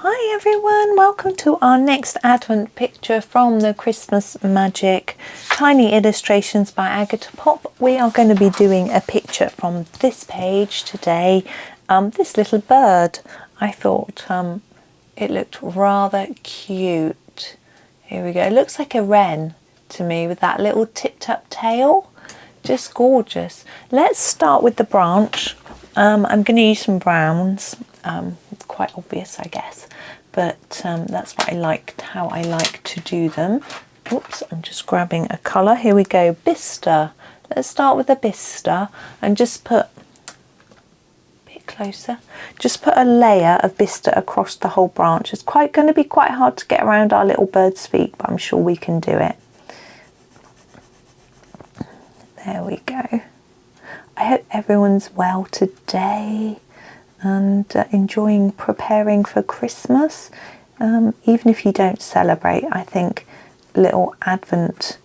Hi everyone, welcome to our next Advent picture from the Christmas Magic Tiny Illustrations by Agotapop. We are going to be doing a picture from this page today. This little bird, I thought it looked rather cute. Here we go, it looks like a wren to me with that little tipped up tail. Just gorgeous. Let's start with the branch. I'm going to use some browns. Quite obvious, I guess, but that's what how I like to do them. Oops, I'm just grabbing a colour. Here we go, bistre. Let's start with a bistre and just put a bit closer. Just put a layer of bistre across the whole branch. It's going to be quite hard to get around our little bird's feet, but I'm sure we can do it. There we go. I hope everyone's well today and enjoying preparing for Christmas. Even if you don't celebrate, I think little Advent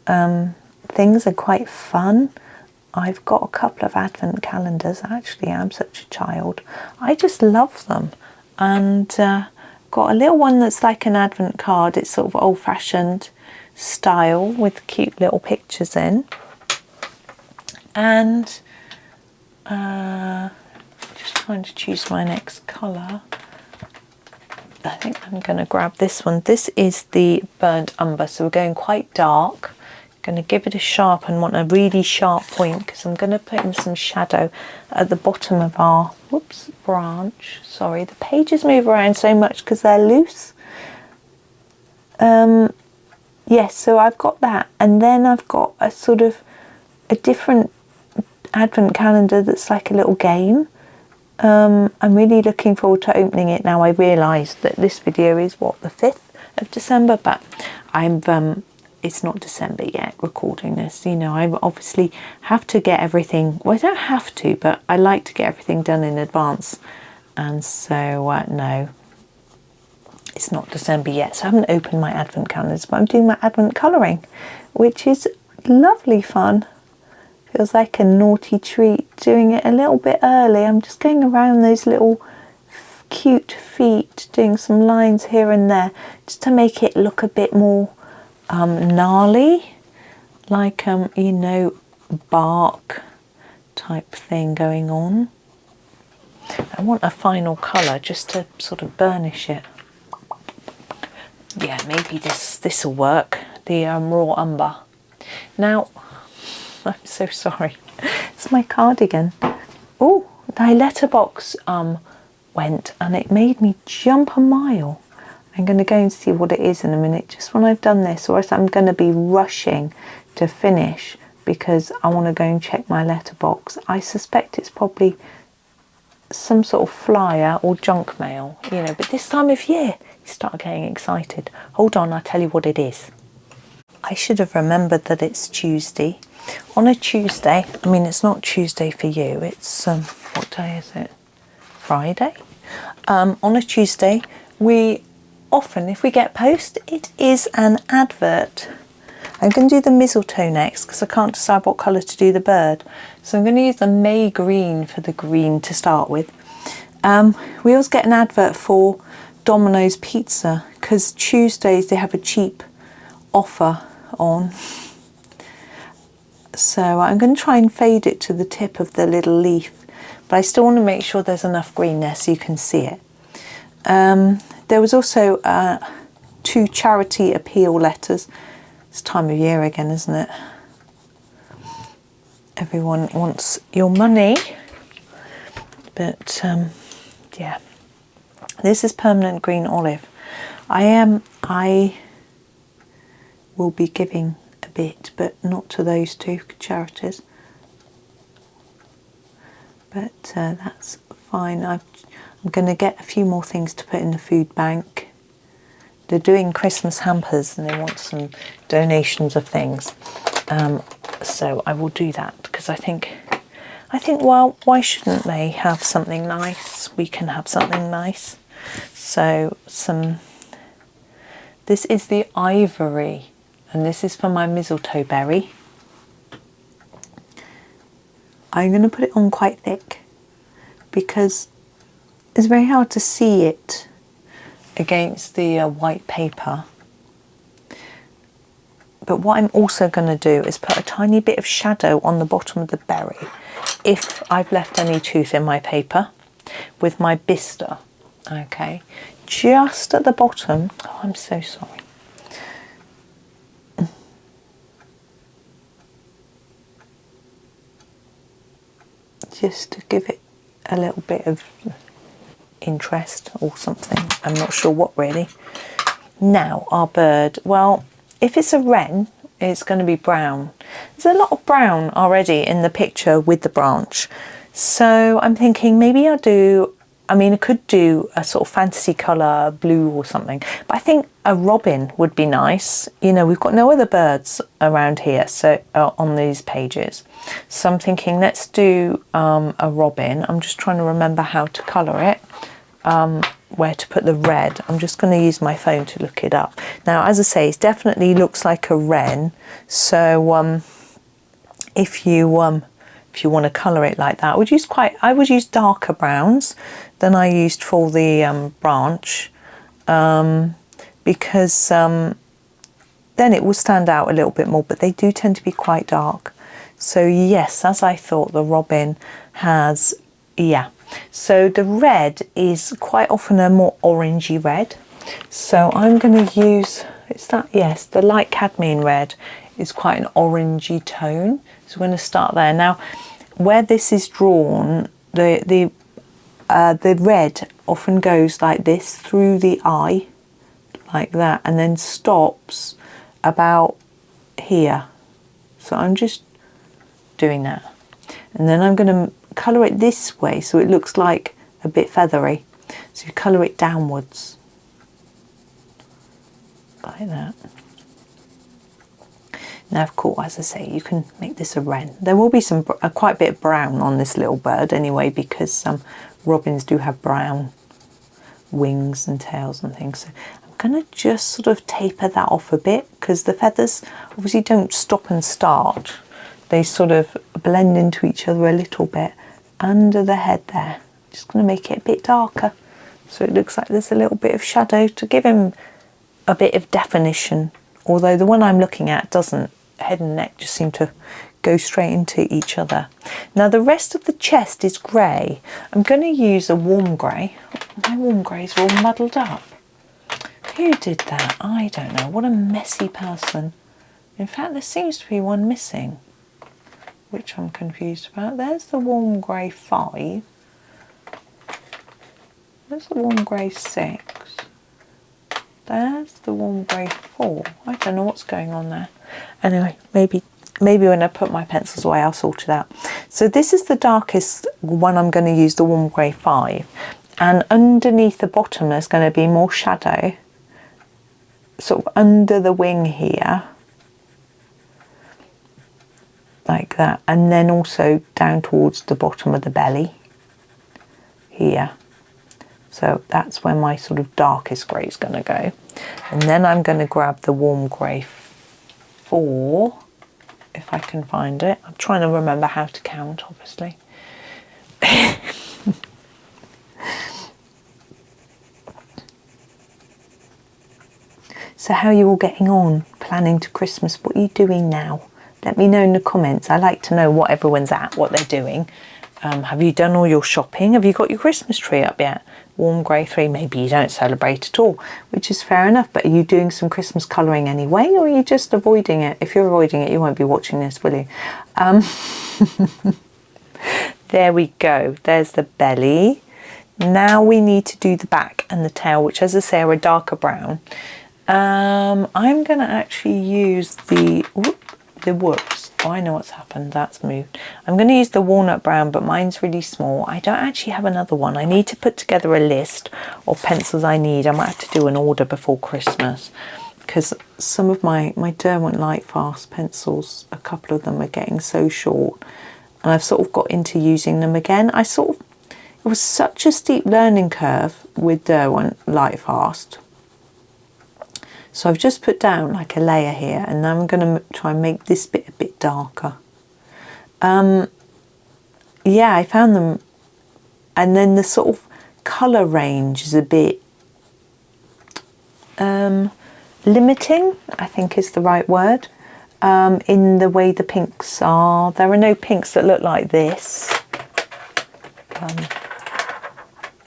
things are quite fun. I've got a couple of Advent calendars. Actually, I'm such a child. I just love them. And got a little one that's like an Advent card. It's sort of old-fashioned style with cute little pictures in. And just trying to choose my next colour. I think I'm going to grab this one. This is the burnt umber, so we're going quite dark. Going to give it a sharp and want a really sharp point because I'm going to put in some shadow at the bottom of our branch. Sorry, the pages move around so much because they're loose. Yes, so I've got that, and then I've got a sort of a different Advent calendar that's like a little game. I'm really looking forward to opening it now. I realised that this video is what, the 5th of December, but it's not December yet recording this. You know, I obviously have to get everything, well, I don't have to, but I like to get everything done in advance, and so no, it's not December yet, so I haven't opened my Advent calendars, but I'm doing my Advent colouring, which is lovely fun. Feels like a naughty treat doing it a little bit early. I'm just going around those little cute feet, doing some lines here and there, just to make it look a bit more gnarly, like you know, bark type thing going on. I want a final colour just to sort of burnish it. Yeah, maybe this will work. The raw umber. Now, I'm so sorry. It's my cardigan. Oh, my letterbox went and it made me jump a mile. I'm going to go and see what it is in a minute, just when I've done this, or else I'm going to be rushing to finish because I want to go and check my letterbox. I suspect it's probably some sort of flyer or junk mail, you know, but this time of year you start getting excited. Hold on, I'll tell you what it is. I should have remembered that it's Tuesday. On a Tuesday, I mean, it's not Tuesday for you, it's, what day is it? Friday? On a Tuesday, we often, if we get post, it is an advert. I'm going to do the mistletoe next because I can't decide what colour to do the bird. So I'm going to use the May green for the green to start with. We always get an advert for Domino's Pizza because Tuesdays they have a cheap offer on. So I'm going to try and fade it to the tip of the little leaf, but I still want to make sure there's enough green there so you can see it. There was also 2 charity appeal letters. It's time of year again, isn't it? Everyone wants your money, but yeah. This is permanent green olive. I will be giving a bit, but not to those 2 charities. But that's fine. I'm going to get a few more things to put in the food bank. They're doing Christmas hampers and they want some donations of things. So I will do that because I think, well, why shouldn't they have something nice? We can have something nice. So this is the ivory. And this is for my mistletoe berry. I'm going to put it on quite thick because it's very hard to see it against the white paper. But what I'm also going to do is put a tiny bit of shadow on the bottom of the berry, if I've left any tooth in my paper, with my bistre. Okay, just at the bottom. Oh, I'm so sorry. Just to give it a little bit of interest or something. I'm not sure what really. Now our bird, well, if it's a wren, it's going to be brown. There's a lot of brown already in the picture with the branch, so I'm thinking maybe I'll do, I mean, I could do a sort of fantasy colour blue or something, but I think a robin would be nice. You know, we've got no other birds around here, so on these pages, so I'm thinking let's do a robin. I'm just trying to remember how to colour it, where to put the red. I'm just going to use my phone to look it up. Now, as I say, it definitely looks like a wren, so if you want to colour it like that, I would use darker browns than I used for the branch, because then it will stand out a little bit more, but they do tend to be quite dark. So yes, as I thought, the robin has, yeah. So the red is quite often a more orangey red. So I'm going to use, it's that, yes, the light cadmium red is quite an orangey tone. So we're going to start there. Now, where this is drawn, the red often goes like this through the eye, like that, and then stops about here. So I'm just doing that. And then I'm going to colour it this way so it looks like a bit feathery. So you colour it downwards, like that. Now, of course, as I say, you can make this a wren. There will be quite a bit of brown on this little bird anyway, because some robins do have brown wings and tails and things. So I'm going to just sort of taper that off a bit, because the feathers obviously don't stop and start. They sort of blend into each other a little bit under the head there. Just going to make it a bit darker, so it looks like there's a little bit of shadow to give him a bit of definition. Although the one I'm looking at doesn't. Head and neck just seem to go straight into each other. Now the rest of the chest is grey. I'm going to use a warm grey. My warm greys are all muddled up. Who did that? I don't know. What a messy person. In fact, there seems to be one missing, which I'm confused about. There's the warm grey 5. There's the warm grey 6. There's the warm grey 4. I don't know what's going on there. Anyway, maybe when I put my pencils away I'll sort it out. So this is the darkest one. I'm going to use the warm grey 5. And underneath the bottom there's going to be more shadow, sort of under the wing here, like that, and then also down towards the bottom of the belly here. So that's where my sort of darkest grey is going to go. And then I'm going to grab the warm grey 4, if I can find it. I'm trying to remember how to count, obviously. So how are you all getting on? Planning to Christmas? What are you doing now? Let me know in the comments. I like to know what everyone's at, what they're doing. Have you done all your shopping? Have you got your Christmas tree up yet? Warm grey 3, maybe you don't celebrate at all, which is fair enough, but are you doing some Christmas colouring anyway, or are you just avoiding it? If you're avoiding it, you won't be watching this, will you? There we go. There's the belly. Now we need to do the back and the tail, which, as I say, are a darker brown. I'm going to actually use the whoops. Oh, I know what's happened. That's moved. I'm going to use the walnut brown, but mine's really small. I don't actually have another one. I need to put together a list of pencils I need. I might have to do an order before Christmas, because some of my Derwent Lightfast pencils, a couple of them are getting so short, and I've sort of got into using them again. It was such a steep learning curve with Derwent Lightfast. So I've just put down like a layer here, and now I'm going to try and make this bit a bit darker. Yeah, I found them, and then the sort of colour range is a bit limiting, I think is the right word, in the way the pinks are. There are no pinks that look like this,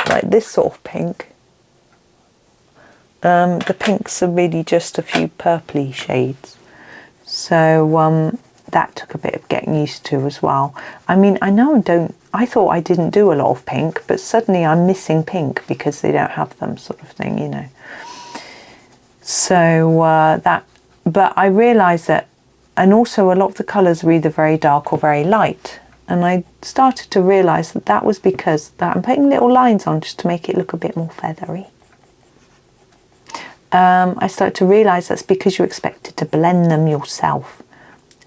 like this sort of pink. The pinks are really just a few purpley shades, so that took a bit of getting used to as well. I mean, I thought I didn't do a lot of pink, but suddenly I'm missing pink because they don't have them, sort of thing, you know. So but I realised that, and also a lot of the colours are either very dark or very light, and I started to realise that that was because that I'm putting little lines on just to make it look a bit more feathery. I started to realise that's because you're expected to blend them yourself.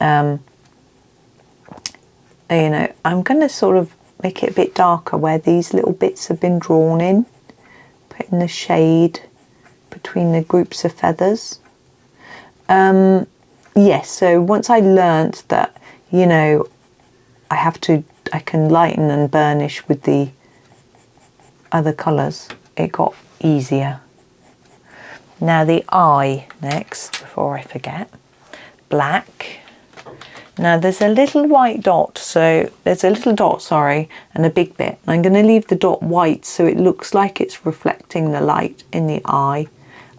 You know, I'm going to sort of make it a bit darker where these little bits have been drawn in, putting the shade between the groups of feathers. Yes, so once I learnt that, you know, I can lighten and burnish with the other colours, it got easier. Now the eye next, before I forget. Black. Now there's a little white dot, so there's a little dot, sorry, and a big bit. I'm going to leave the dot white so it looks like it's reflecting the light in the eye.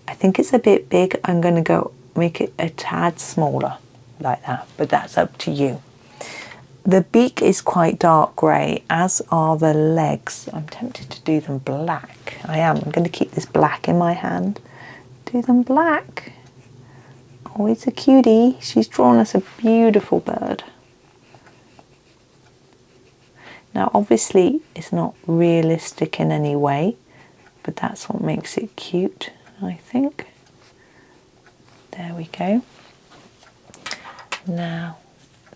I think it's a bit big. I'm going to go make it a tad smaller, like that, but that's up to you. The beak is quite dark grey, as are the legs. I'm tempted to do them black. I'm going to keep this black in my hand. Do them black. Oh, it's a cutie. She's drawn us a beautiful bird. Now obviously it's not realistic in any way, but that's what makes it cute, I think. There we go. Now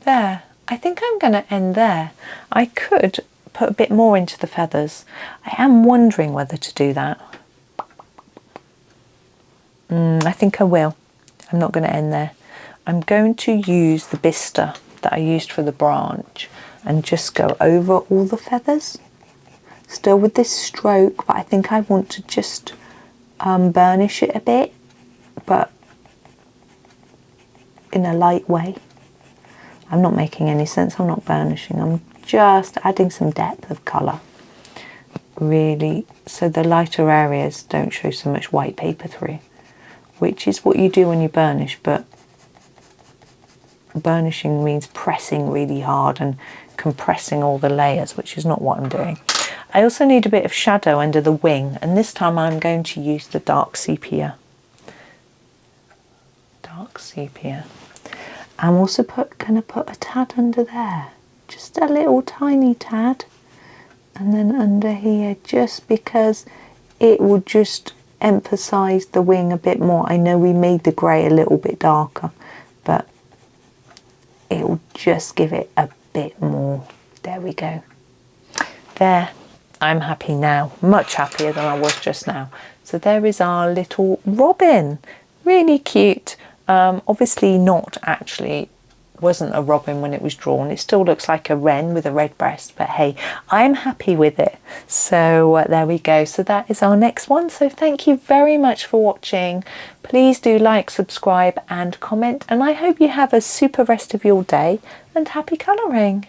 there. I think I'm going to end there. I could put a bit more into the feathers. I am wondering whether to do that. I think I will. I'm not going to end there. I'm going to use the bistre that I used for the branch and just go over all the feathers. Still with this stroke, but I think I want to just burnish it a bit, but in a light way. I'm not making any sense, I'm not burnishing, I'm just adding some depth of colour, really, so the lighter areas don't show so much white paper through, which is what you do when you burnish, but burnishing means pressing really hard and compressing all the layers, which is not what I'm doing. I also need a bit of shadow under the wing, and this time I'm going to use the dark sepia. Dark sepia. I'm also going to put a tad under there, just a little tiny tad, and then under here, just because it will just emphasize the wing a bit more. I know we made the grey a little bit darker, but it will just give it a bit more. There we go. There, I'm happy now, much happier than I was just now. So there is our little robin, really cute. Obviously not actually, wasn't a robin when it was drawn. It still looks like a wren with a red breast, but hey, I'm happy with it. So there we go. So that is our next one. So thank you very much for watching. Please do like, subscribe and comment, and I hope you have a super rest of your day and happy colouring.